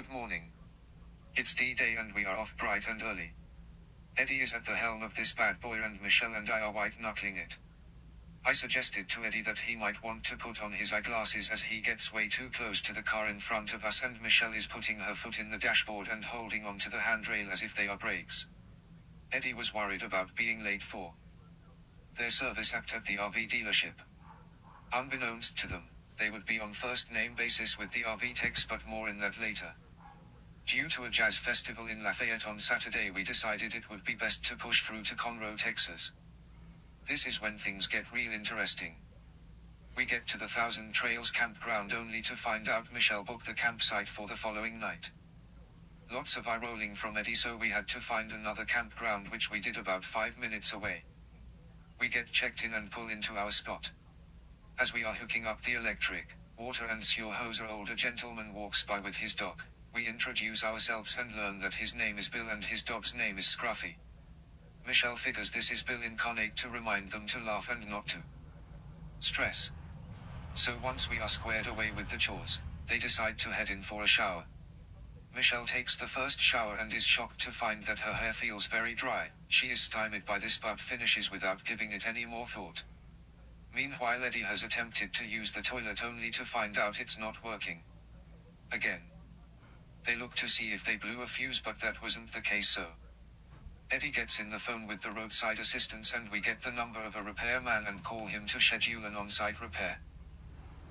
Good morning. It's D-Day and we are off bright and early. Eddie is at the helm of this bad boy and Michelle and I are white-knuckling it. I suggested to Eddie that he might want to put on his eyeglasses as he gets way too close to the car in front of us and Michelle is putting her foot in the dashboard and holding onto the handrail as if they are brakes. Eddie was worried about being late for their service act at the RV dealership. Unbeknownst to them, they would be on first-name basis with the RV techs, but more in that later. Due to a jazz festival in Lafayette on Saturday, we decided it would be best to push through to Conroe, Texas. This is when things get real interesting. We get to the Thousand Trails campground only to find out Michelle booked the campsite for the following night. Lots of eye rolling from Eddie, so we had to find another campground, which we did about 5 minutes away. We get checked in and pull into our spot. As we are hooking up the electric, water and sewer hose, an older gentleman walks by with his dog. We introduce ourselves and learn that his name is Bill and his dog's name is Scruffy. Michelle figures this is Bill incarnate to remind them to laugh and not to stress. So once we are squared away with the chores, they decide to head in for a shower. Michelle takes the first shower and is shocked to find that her hair feels very dry. She is stymied by this but finishes without giving it any more thought. Meanwhile, Eddie has attempted to use the toilet only to find out it's not working again. They look to see if they blew a fuse, but that wasn't the case, so Eddie gets in the phone with the roadside assistance and we get the number of a repairman and call him to schedule an on-site repair.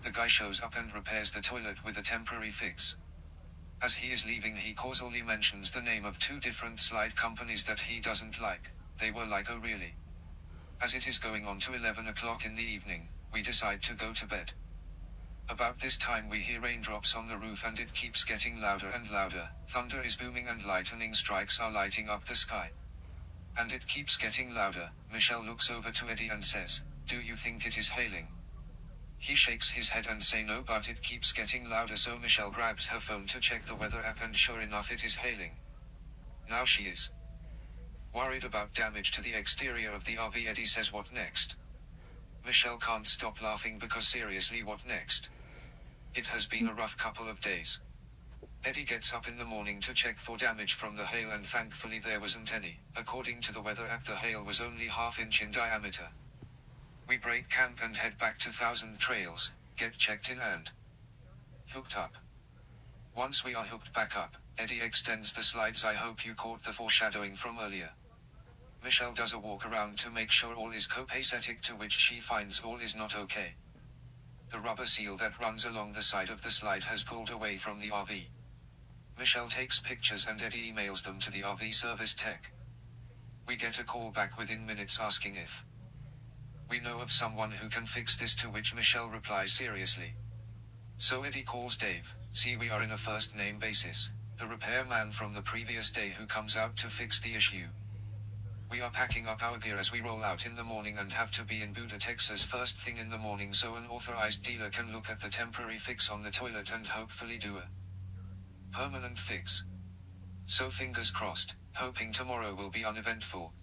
The guy shows up and repairs the toilet with a temporary fix. As he is leaving, he causally mentions the name of 2 different slide companies that he doesn't like. They were like, oh really? As it is going on to 11 o'clock in the evening, we decide to go to bed. About this time we hear raindrops on the roof and it keeps getting louder and louder. Thunder is booming and lightning strikes are lighting up the sky. And it keeps getting louder. Michelle looks over to Eddie and says, "Do you think it is hailing?" He shakes his head and say no, but it keeps getting louder, so Michelle grabs her phone to check the weather app and sure enough it is hailing. Now she is worried about damage to the exterior of the RV. Eddie says, "What next?" Michelle can't stop laughing because seriously, what next? It has been a rough couple of days. Eddie gets up in the morning to check for damage from the hail and thankfully there wasn't any. According to the weather app, the hail was only ½ inch in diameter. We break camp and head back to Thousand Trails, get checked in and hooked up. Once we are hooked back up, Eddie extends the slides. I hope you caught the foreshadowing from earlier. Michelle does a walk around to make sure all is copacetic, to which she finds all is not okay. The rubber seal that runs along the side of the slide has pulled away from the RV. Michelle takes pictures and Eddie emails them to the RV service tech. We get a call back within minutes asking if we know of someone who can fix this, to which Michelle replies seriously. So Eddie calls Dave. See, we are in a first-name basis, the repairman from the previous day who comes out to fix the issue. We are packing up our gear as we roll out in the morning and have to be in Buda, Texas first thing in the morning so an authorized dealer can look at the temporary fix on the toilet and hopefully do a permanent fix. So fingers crossed, hoping tomorrow will be uneventful.